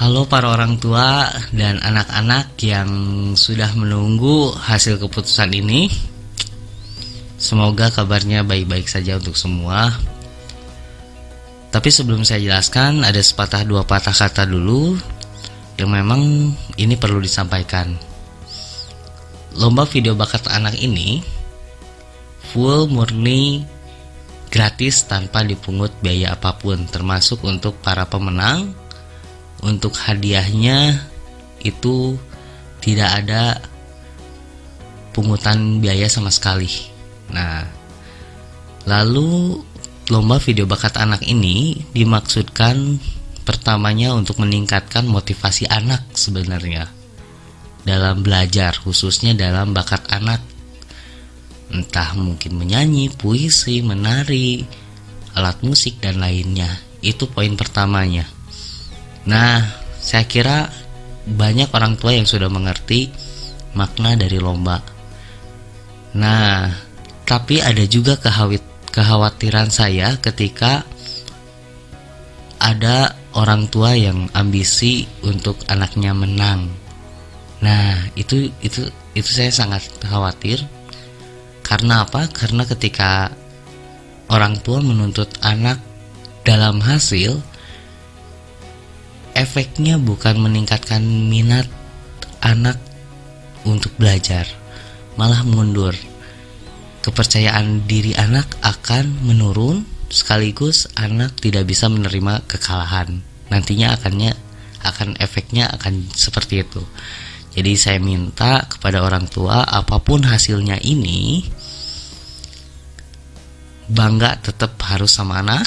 Halo para orang tua dan anak-anak yang sudah menunggu hasil keputusan ini. Semoga kabarnya baik-baik saja untuk semua. Tapi sebelum saya jelaskan, ada sepatah dua patah kata dulu yang memang ini perlu disampaikan. Lomba video bakat anak ini full murni gratis tanpa dipungut biaya apapun, termasuk untuk para pemenang. Untuk hadiahnya itu tidak ada pungutan biaya sama sekali. Nah, lalu lomba video bakat anak ini dimaksudkan pertamanya untuk meningkatkan motivasi anak sebenarnya dalam belajar, khususnya dalam bakat anak. Entah mungkin menyanyi, puisi, menari, alat musik dan lainnya. Itu poin pertamanya. Nah, saya kira banyak orang tua yang sudah mengerti makna dari lomba. Nah, tapi ada juga kekhawatiran saya ketika ada orang tua yang ambisi untuk anaknya menang. Nah, itu saya sangat khawatir. Karena apa? Karena ketika orang tua menuntut anak dalam hasil, efeknya bukan meningkatkan minat anak untuk belajar, malah mundur. Kepercayaan diri anak akan menurun, sekaligus anak tidak bisa menerima kekalahan. Nantinya akan efeknya akan seperti itu. Jadi saya minta kepada orang tua, apapun hasilnya ini, bangga tetap harus sama anak,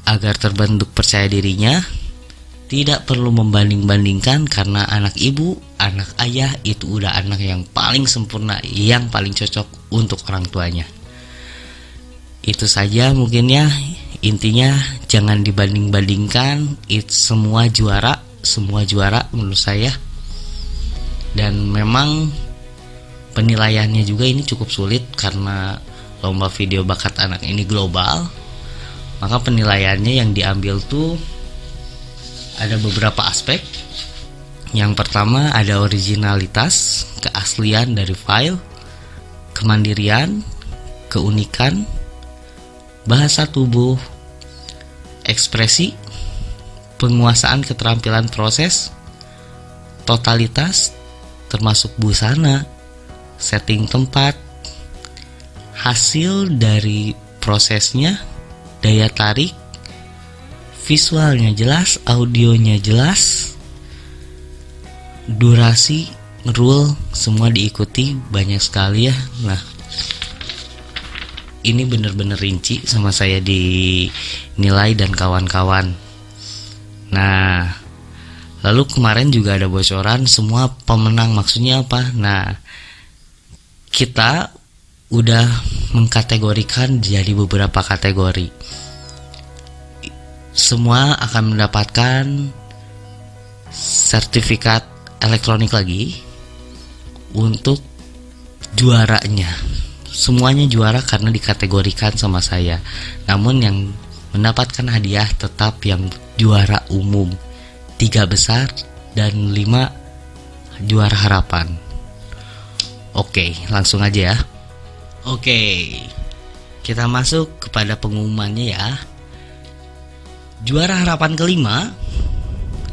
agar terbentuk percaya dirinya. Tidak perlu membanding-bandingkan, karena anak ibu, anak ayah itu udah anak yang paling sempurna, yang paling cocok untuk orang tuanya. Itu saja mungkin ya. Intinya jangan dibanding-bandingkan. Semua juara menurut saya. Dan memang penilaiannya juga ini cukup sulit karena lomba video bakat anak ini global. Maka penilaiannya yang diambil tuh ada beberapa aspek. Yang pertama ada originalitas, keaslian dari file, kemandirian, keunikan, bahasa tubuh, ekspresi, penguasaan keterampilan proses, totalitas termasuk busana, setting tempat, hasil dari prosesnya, daya tarik, visualnya jelas, audionya jelas, durasi, rule, semua diikuti banyak sekali ya. Nah, ini benar-benar rinci sama saya dinilai dan kawan-kawan. Nah, lalu kemarin juga ada bocoran semua pemenang, maksudnya apa? Nah, kita udah mengkategorikan jadi beberapa kategori. Semua akan mendapatkan sertifikat elektronik lagi untuk juaranya. Semuanya juara karena dikategorikan sama saya. Namun yang mendapatkan hadiah tetap yang juara umum, 3 besar dan 5 juara harapan. Oke, langsung aja ya. Oke, kita masuk kepada pengumumannya ya. Juara harapan kelima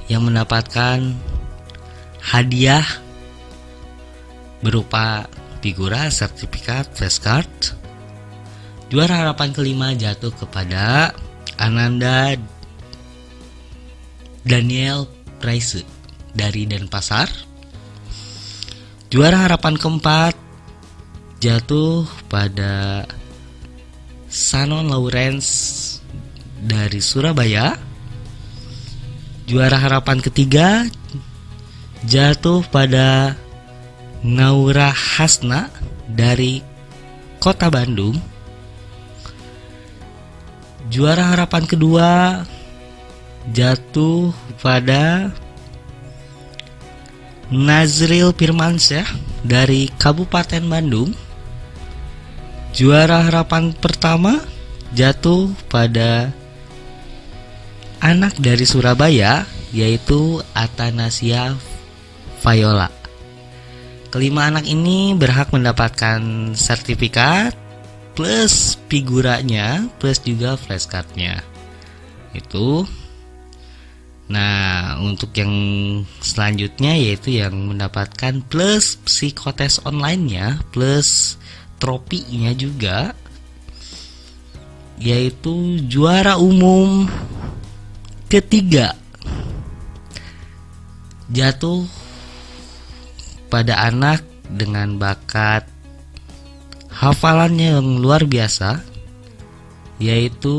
yang mendapatkan hadiah berupa figura, sertifikat, flashcard. Juara harapan kelima jatuh kepada Ananda Daniel Price dari Denpasar. Juara harapan keempat jatuh pada Sanon Lawrence dari Surabaya. Juara harapan ketiga jatuh pada Naura Hasna dari Kota Bandung. Juara harapan kedua jatuh pada Nazril Firmansyah dari Kabupaten Bandung. Juara harapan pertama jatuh pada anak dari Surabaya, yaitu Athanasia Viola. Kelima anak ini berhak mendapatkan sertifikat plus figuranya plus juga flashcardnya. Itu. Nah, untuk yang selanjutnya yaitu yang mendapatkan plus psikotes online-nya plus tropinya juga, yaitu juara umum ketiga jatuh pada anak dengan bakat hafalannya yang luar biasa, yaitu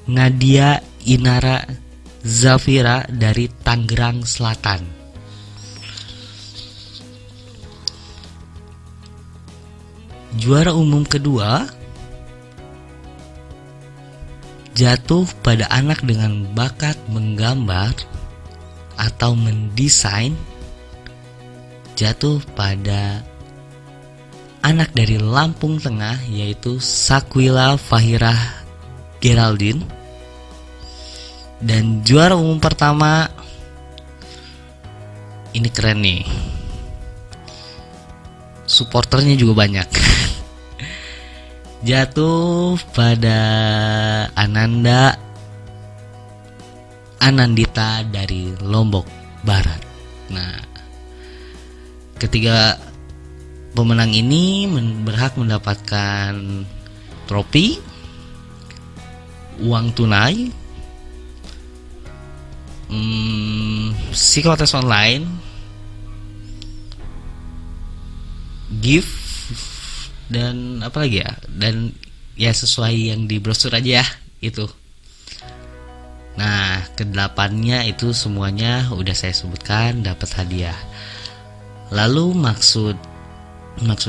Nadia Inara Zafira dari Tangerang Selatan. Juara umum kedua jatuh pada anak dengan bakat menggambar atau mendesain, jatuh pada anak dari Lampung Tengah, yaitu Sakwila Fahirah Geraldine. Dan juara umum pertama, ini keren nih, supporternya juga banyak. Jatuh pada Anandita dari Lombok Barat. Nah, ketiga pemenang ini berhak mendapatkan trofi, uang tunai, psikotes online, gift, dan apa lagi ya? Dan ya sesuai yang di brosur aja ya, itu. Nah, kedelapannya itu semuanya udah saya sebutkan dapat hadiah. Lalu maksud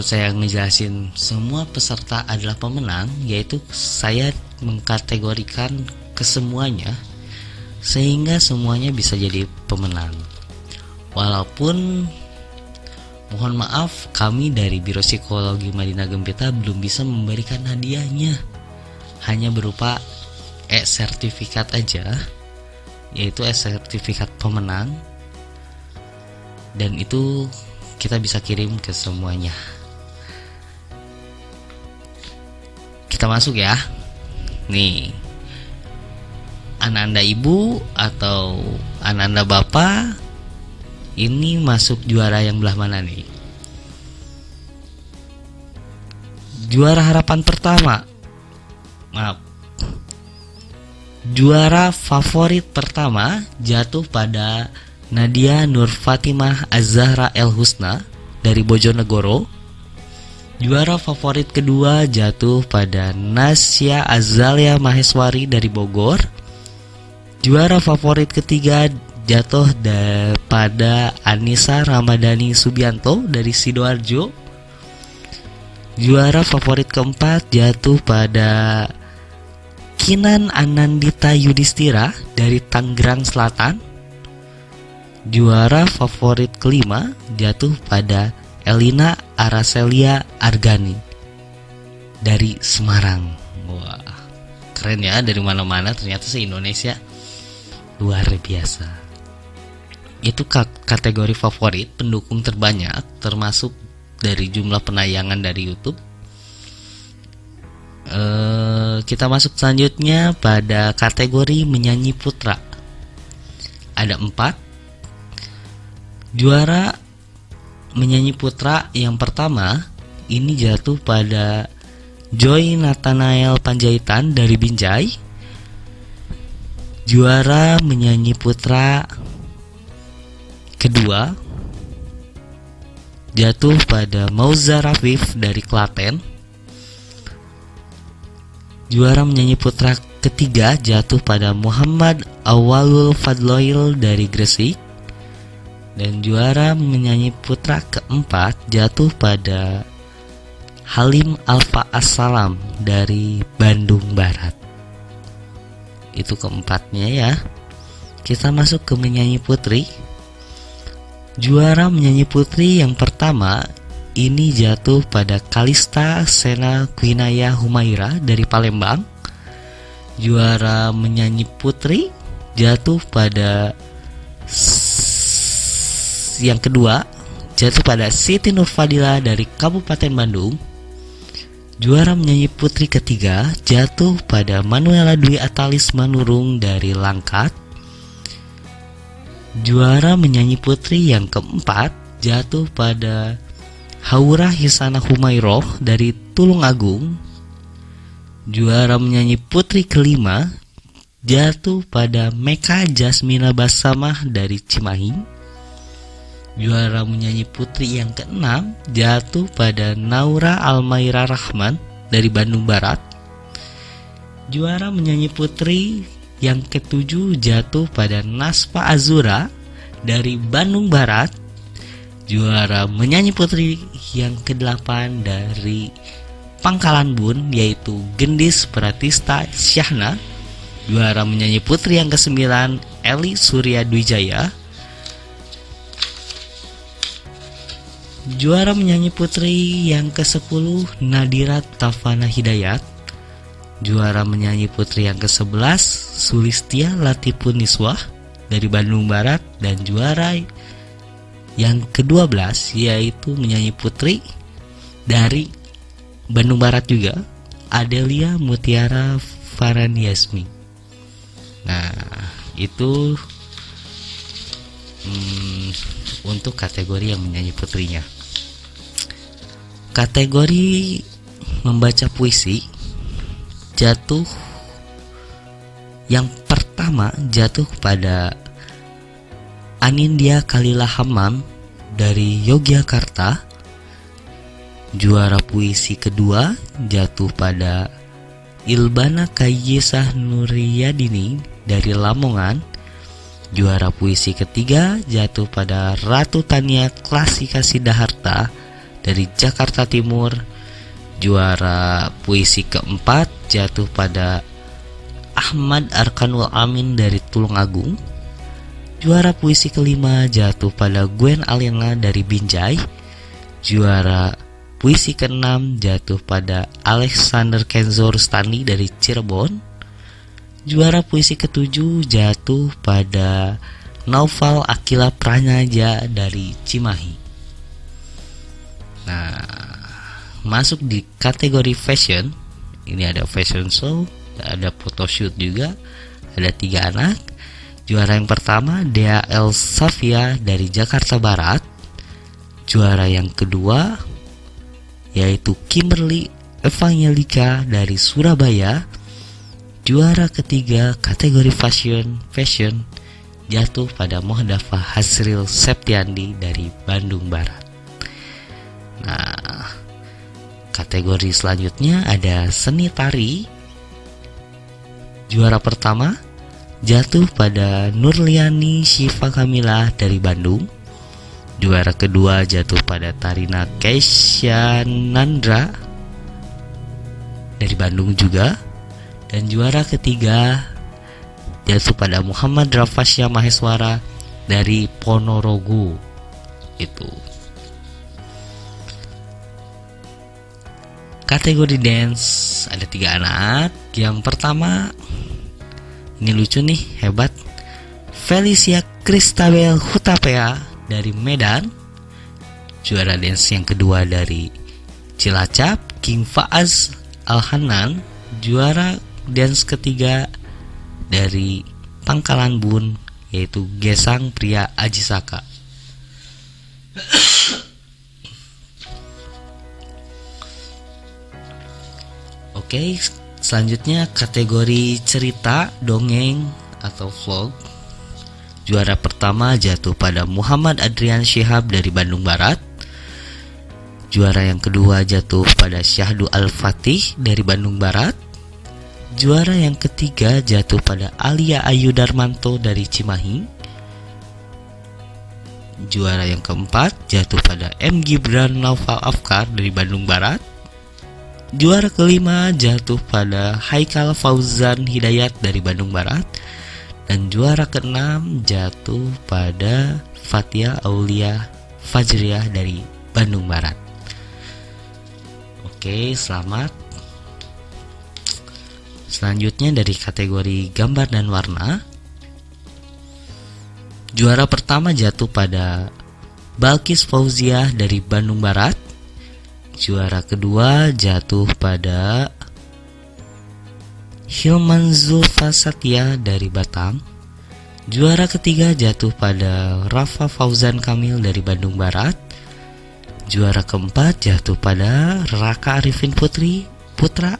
saya ngejelasin semua peserta adalah pemenang, yaitu saya mengkategorikan kesemuanya sehingga semuanya bisa jadi pemenang. Walaupun mohon maaf, kami dari Biro Psikologi Madinah Gempita belum bisa memberikan hadiahnya, hanya berupa sertifikat aja, yaitu sertifikat pemenang, dan itu kita bisa kirim ke semuanya. Kita masuk ya. Nih, Ananda ibu atau Ananda bapak ini masuk juara yang belah mana nih? Juara harapan pertama. Maaf. Juara favorit pertama jatuh pada Nadia Nur Fatimah Az-Zahra El Husna dari Bojonegoro. Juara favorit kedua jatuh pada Nasya Azalia Maheswari dari Bogor. Juara favorit ketiga jatuh pada Anissa Ramadhani Subianto dari Sidoarjo. Juara favorit keempat jatuh pada Kinan Anandita Yudhistira dari Tangerang Selatan. Juara favorit kelima jatuh pada Elina Aracelia Argani dari Semarang. Wah, keren ya, dari mana-mana ternyata se-Indonesia. Luar biasa. Itu kategori favorit, pendukung terbanyak, termasuk dari jumlah penayangan dari YouTube. Kita masuk selanjutnya pada kategori menyanyi putra. Ada 4 juara menyanyi putra. Yang pertama ini jatuh pada Joy Nathanael Panjaitan dari Binjai. Juara menyanyi putra kedua jatuh pada Mauza Rafif dari Klaten. Juara menyanyi putra ketiga jatuh pada Muhammad Awalul Fadloil dari Gresik. Dan juara menyanyi putra keempat jatuh pada Halim Alfa Assalam dari Bandung Barat. Itu keempatnya ya. Kita masuk ke menyanyi putri. Juara menyanyi putri yang pertama ini jatuh pada Kalista Sena Quinaya Humaira dari Palembang. Juara menyanyi putri jatuh pada yang kedua jatuh pada Siti Nurfadila dari Kabupaten Bandung. Juara menyanyi putri ketiga jatuh pada Manuela Dwi Atalis Manurung dari Langkat. Juara menyanyi putri yang keempat jatuh pada Haura Hisana Humairoh dari Tulungagung. Juara menyanyi putri kelima jatuh pada Meka Jasmina Basamah dari Cimahi. Juara menyanyi putri yang keenam jatuh pada Naura Almaira Rahman dari Bandung Barat. Juara menyanyi putri yang ketujuh jatuh pada Naspa Azura dari Bandung Barat. Juara menyanyi putri yang kedelapan dari Pangkalan Bun yaitu Gendis Pratista Syahna. Juara menyanyi putri yang kesembilan Eli Surya Dwijaya. Juara menyanyi putri yang ke-10 Nadira Tafana Hidayat. Juara menyanyi putri yang ke-11 Sulistia Latifun Niswah dari Bandung Barat. Dan juara yang ke-12 yaitu menyanyi putri dari Bandung Barat juga, Adelia Mutiara Faraniasmi. Nah, itu untuk kategori yang menyanyi putrinya. Kategori membaca puisi jatuh yang pertama jatuh kepada Anindya Kalila Hamam dari Yogyakarta. Juara puisi kedua jatuh pada Ilbana Kayyisah Nuryadini dari Lamongan. Juara puisi ketiga jatuh pada Ratu Tania Klasika Sidaharta dari Jakarta Timur. Juara puisi keempat jatuh pada Ahmad Arkanul Amin dari Tulungagung. Juara puisi kelima jatuh pada Gwen Alena dari Binjai. Juara puisi keenam jatuh pada Alexander Kenzo Rustani dari Cirebon. Juara puisi ketujuh jatuh pada Naufal Akila Pranaja dari Cimahi. Nah, masuk di kategori fashion. Ini ada fashion show, ada photoshoot juga, ada 3 anak. Juara yang pertama Dea El Safia dari Jakarta Barat. Juara yang kedua yaitu Kimberly Evangelika dari Surabaya. Juara ketiga kategori fashion jatuh pada Muhdafa Hasril Septiandi dari Bandung Barat. Nah, kategori selanjutnya ada seni tari. Juara pertama jatuh pada Nurliani Syifa Kamila dari Bandung. Juara kedua jatuh pada Tarina Keisyanandra dari Bandung juga. Dan juara ketiga jatuh pada Muhammad Rafasya Maheswara dari Ponorogo. Itu. Kategori dance ada 3 anak. Yang pertama, ini lucu nih, hebat, Felicia Cristabel Hutapea dari Medan. Juara dance yang kedua dari Cilacap, King Faaz Al-Hanan. Juara dance ketiga dari Pangkalan Bun yaitu Gesang Pria Ajisaka. Oke, selanjutnya kategori cerita, dongeng atau vlog. Juara pertama jatuh pada Muhammad Adrian Syihab dari Bandung Barat. Juara yang kedua jatuh pada Syahdu Al-Fatih dari Bandung Barat. Juara yang ketiga jatuh pada Alia Ayu Darmanto dari Cimahi. Juara yang keempat jatuh pada M. Gibran Naufal Afkar dari Bandung Barat. Juara kelima jatuh pada Haikal Fauzan Hidayat dari Bandung Barat. Dan juara keenam jatuh pada Fatia Aulia Fajriah dari Bandung Barat. Oke, selamat. Selanjutnya dari kategori gambar dan warna. Juara pertama jatuh pada Balkis Fauziah dari Bandung Barat. Juara kedua jatuh pada Hilman Zulfa Satya dari Batam. Juara ketiga jatuh pada Rafa Fauzan Kamil dari Bandung Barat. Juara keempat jatuh pada Raka Arifin Putra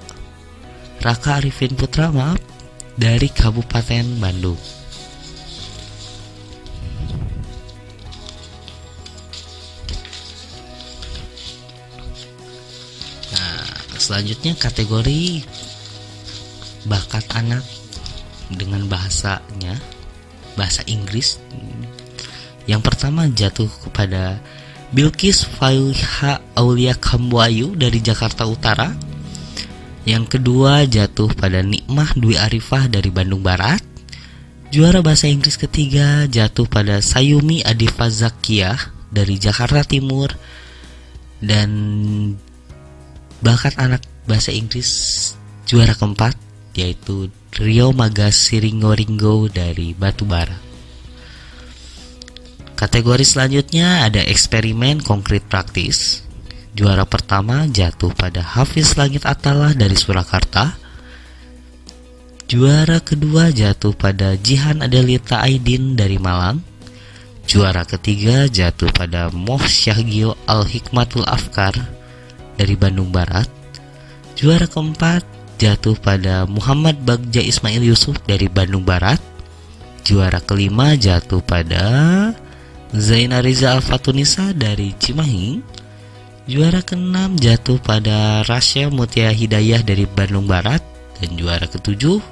dari Kabupaten Bandung. Nah, selanjutnya kategori bakat anak dengan bahasa Inggris. Yang pertama jatuh kepada Bilkis Faiha Aulia Kambuayu dari Jakarta Utara. Yang kedua jatuh pada Nikmah Dwi Arifah dari Bandung Barat. Juara bahasa Inggris ketiga jatuh pada Sayumi Adifa Zakiyah dari Jakarta Timur. Dan bakat anak bahasa Inggris juara keempat yaitu Rio Magas Siringo dari Batubara. Kategori selanjutnya ada eksperimen konkret praktis. Juara pertama jatuh pada Hafiz Langit Atalah dari Surakarta. Juara kedua jatuh pada Jihan Adelita Aidin dari Malang. Juara ketiga jatuh pada Moh Syahgio Al-Hikmatul Afkar dari Bandung Barat. Juara keempat jatuh pada Muhammad Bagja Ismail Yusuf dari Bandung Barat. Juara kelima jatuh pada Zaina Riza Al-Fatunisa dari Cimahi. Juara keenam jatuh pada Rasya Mutia Hidayah dari Bandung Barat. Dan juara ketujuh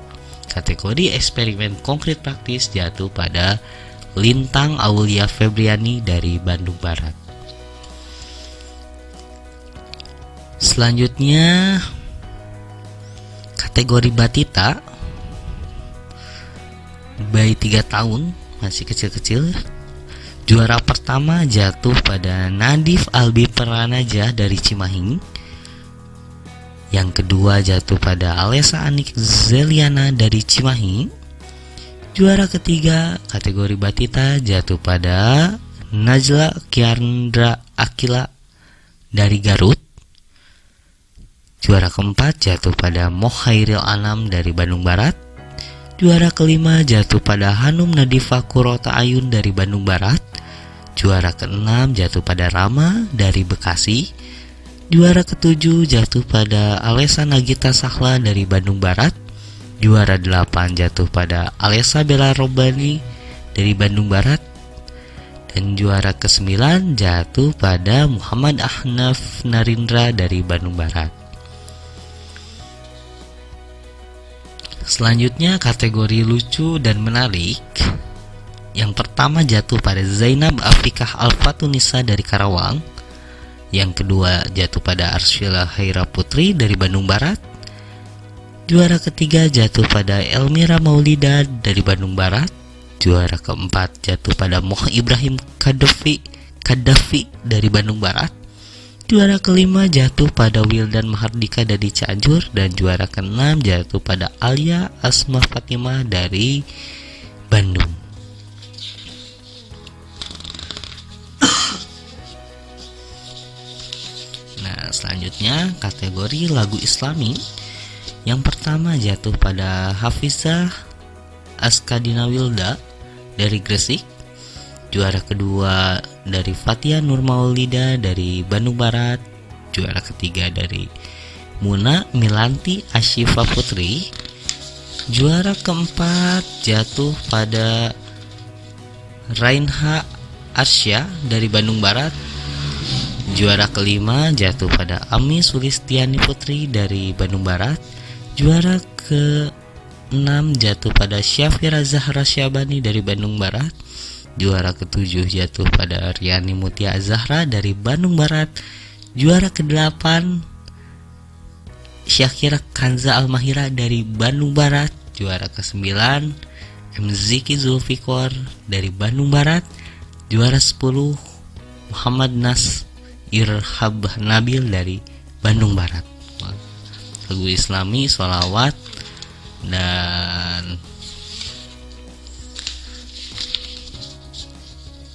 kategori eksperimen konkret praktis jatuh pada Lintang Aulia Febriani dari Bandung Barat. Selanjutnya kategori batita, bayi 3 tahun, masih kecil-kecil. Juara pertama jatuh pada Nadif Albi Pranaja dari Cimahi. Yang kedua jatuh pada Alessa Anik Zeliana dari Cimahi. Juara ketiga kategori batita jatuh pada Najla Kiandra Akila dari Garut. Juara keempat jatuh pada Mohairil Anam dari Bandung Barat. Juara kelima jatuh pada Hanum Nadifa Kurota Ayun dari Bandung Barat. Juara keenam jatuh pada Rama dari Bekasi. Juara ketujuh jatuh pada Alessa Nagita Sahla dari Bandung Barat. Juara 8 jatuh pada Alessa Bella Robani dari Bandung Barat. Dan juara ke-9 jatuh pada Muhammad Ahnaf Narindra dari Bandung Barat. Selanjutnya kategori lucu dan menarik. Yang pertama jatuh pada Zainab Afikah Al-Fatunisa dari Karawang. Yang kedua jatuh pada Arsyila Haira Putri dari Bandung Barat. Juara ketiga jatuh pada Elmira Maulida dari Bandung Barat. Juara keempat jatuh pada Moh Ibrahim Kadafi dari Bandung Barat. Juara kelima jatuh pada Wildan Mahardika dari Cianjur. Dan juara keenam jatuh pada Alia Asma Fatimah dari Bandung. Nah, selanjutnya kategori lagu Islami. Yang pertama jatuh pada Hafizah Askadina Wilda dari Gresik. Juara kedua dari Fatia Nur Maulida dari Bandung Barat. Juara ketiga dari Muna Milanti Asyifa Putri. Juara keempat jatuh pada Rainha Arsya dari Bandung Barat. Juara kelima jatuh pada Ami Sulistiani Putri dari Bandung Barat. Juara ke-6 jatuh pada Syafira Zahra Syabani dari Bandung Barat. Juara ke-7 jatuh pada Riani Mutia Zahra dari Bandung Barat. Juara ke-8 Syakira Kanza Almahira dari Bandung Barat. Juara ke-9 Mziki Zulfikor dari Bandung Barat. Juara 10 Muhammad Nas Irhab Nabil dari Bandung Barat. Lagu Islami, sholawat, dan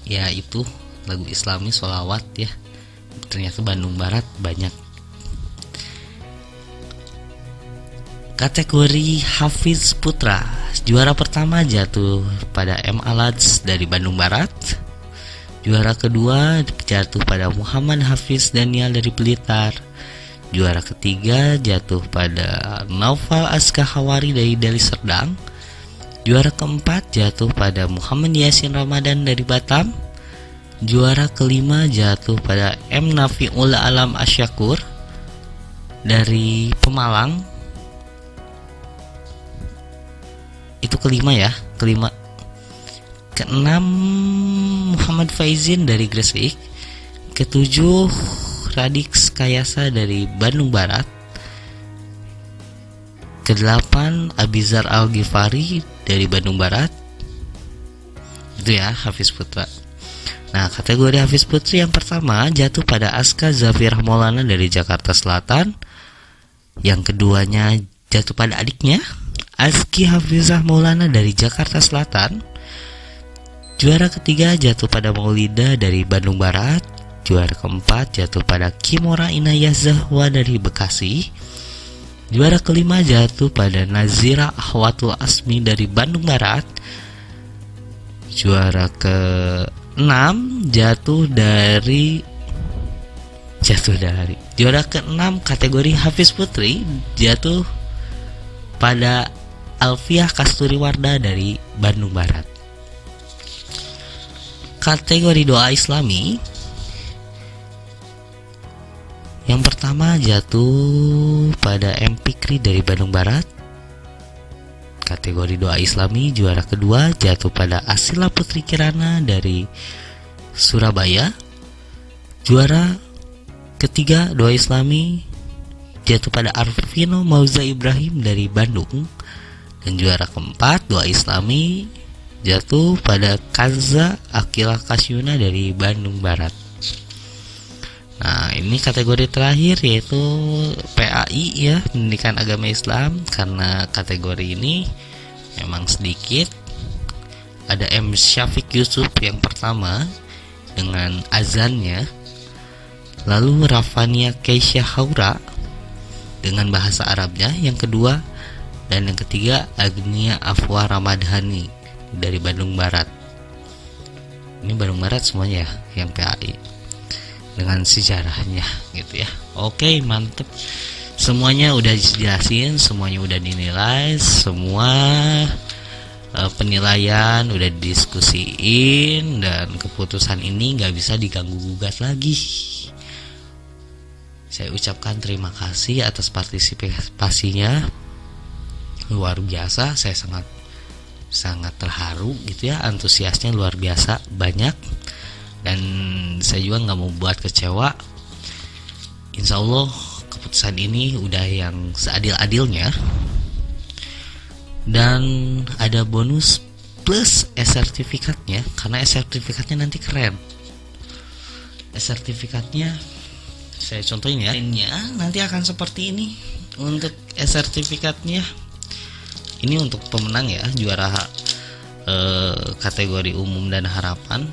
ya itu lagu Islami sholawat ya. Ternyata Bandung Barat banyak. Kategori Hafiz Putra, juara pertama jatuh pada M. Alads dari Bandung Barat. Juara kedua jatuh pada Muhammad Hafiz Daniel dari Blitar. Juara ketiga jatuh pada Naufal Askahawari dari Deli Serdang. Juara keempat jatuh pada Muhammad Yasin Ramadan dari Batam. Juara kelima jatuh pada M. Nafiul Alam Asyakur dari Pemalang. Itu kelima ya, kelima. Keenam Muhammad Faizin dari Gresik. Ketujuh Radix Kayasa dari Bandung Barat. Kedelapan Abizar Al-Ghifari dari Bandung Barat. Itu ya Hafiz Putra. Nah, kategori Hafiz Putri yang pertama jatuh pada Aska Zafirah Maulana dari Jakarta Selatan. Yang keduanya jatuh pada adiknya Azki Hafizah Maulana dari Jakarta Selatan. Juara ketiga jatuh pada Maulida dari Bandung Barat. Juara keempat jatuh pada Kimora Inayah Zahwa dari Bekasi. Juara kelima jatuh pada Nazira Ahwatul Asmi dari Bandung Barat. Juara ke-6 juara ke-6 kategori Hafiz Putri jatuh pada Alfiah Kasturi Warda dari Bandung Barat. Kategori doa Islami yang pertama jatuh pada M. Pikri dari Bandung Barat. Kategori doa Islami juara kedua jatuh pada Asila Putri Kirana dari Surabaya. Juara ketiga doa Islami jatuh pada Arvino Mauza Ibrahim dari Bandung. Dan juara keempat doa Islami jatuh pada Kanza Akila Kasyuna dari Bandung Barat. Nah, ini kategori terakhir yaitu PAI ya, Pendidikan Agama Islam. Karena kategori ini memang sedikit. Ada M. Syafiq Yusuf yang pertama dengan azannya. Lalu Rafania Keisha Haura dengan bahasa Arabnya yang kedua. Dan yang ketiga Agnia Afwa Ramadhani dari Bandung Barat. Ini Bandung Barat semuanya ya yang PAI dengan sejarahnya gitu ya. Oke, mantep. Semuanya udah dijelasin, semuanya udah dinilai, semua penilaian udah didiskusiin, dan keputusan ini nggak bisa diganggu gugat lagi. Saya ucapkan terima kasih atas partisipasinya. Luar biasa, saya sangat terharu gitu ya, antusiasnya luar biasa banyak, dan saya juga nggak mau buat kecewa. Insya Allah keputusan ini udah yang seadil-adilnya, dan ada bonus plus sertifikatnya, karena sertifikatnya nanti keren. Sertifikatnya saya contohin ya, nanti akan seperti ini. Untuk sertifikatnya ini untuk pemenang ya, juara kategori umum dan harapan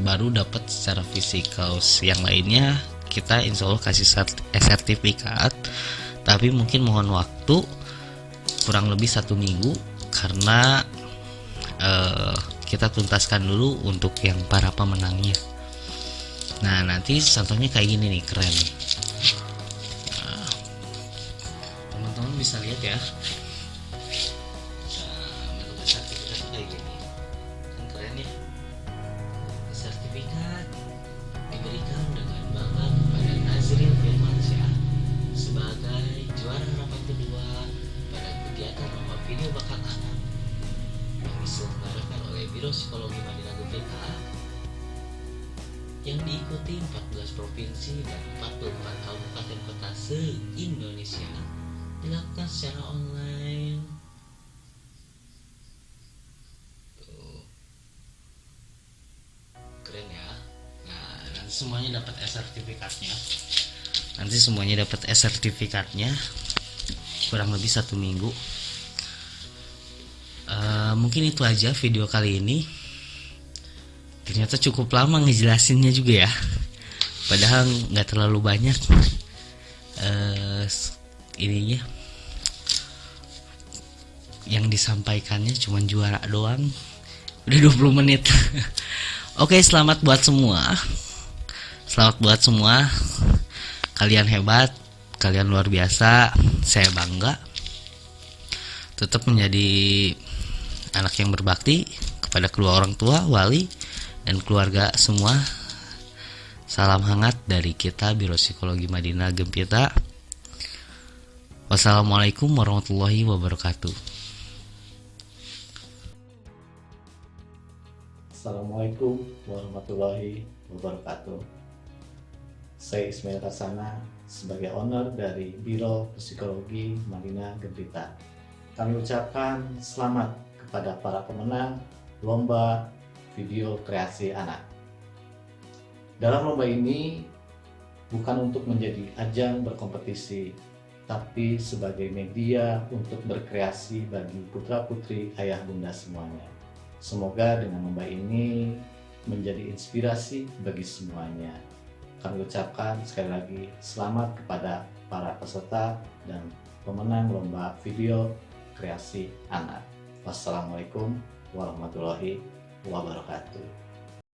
baru dapat secara fisikal. Yang lainnya kita insya Allah kasih sertifikat, tapi mungkin mohon waktu kurang lebih 1 minggu karena kita tuntaskan dulu untuk yang para pemenangnya. Nah, nanti contohnya kayak gini nih, keren nih. Nah, teman-teman bisa lihat ya. Kayak gini kan keren ya. Sertifikat diberikan dengan bangga kepada Nazril Firmansyah sebagai juara harapan kedua pada kegiatan lomba video bakat anak yang diselenggarakan oleh Biro Psikologi Madinah Gufika yang diikuti 14 provinsi dan 44 kabupaten kota se-Indonesia, dilakukan secara online. Keren ya. Nah, nanti semuanya dapat sertifikatnya. Kurang lebih 1 minggu. Mungkin itu aja video kali ini. Ternyata cukup lama ngejelasinnya juga ya. Padahal nggak terlalu banyak ininya, yang disampaikannya cuma juara doang. Udah 20 menit. Oke, selamat buat semua. Selamat buat semua. Kalian hebat, kalian luar biasa. Saya bangga. Tetap menjadi anak yang berbakti kepada kedua orang tua, wali, dan keluarga semua. Salam hangat dari kita Biro Psikologi Madinah Gempita. Wassalamualaikum warahmatullahi wabarakatuh. Assalamualaikum warahmatullahi wabarakatuh. Saya Ismail Hassana sebagai owner dari Biro Psikologi Madinah Gempita. Kami ucapkan selamat kepada para pemenang lomba video kreasi anak. Dalam lomba ini bukan untuk menjadi ajang berkompetisi, tapi sebagai media untuk berkreasi bagi putra-putri ayah bunda semuanya. Semoga dengan lomba ini menjadi inspirasi bagi semuanya. Kami ucapkan sekali lagi selamat kepada para peserta dan pemenang lomba video kreasi anak. Wassalamualaikum warahmatullahi wabarakatuh.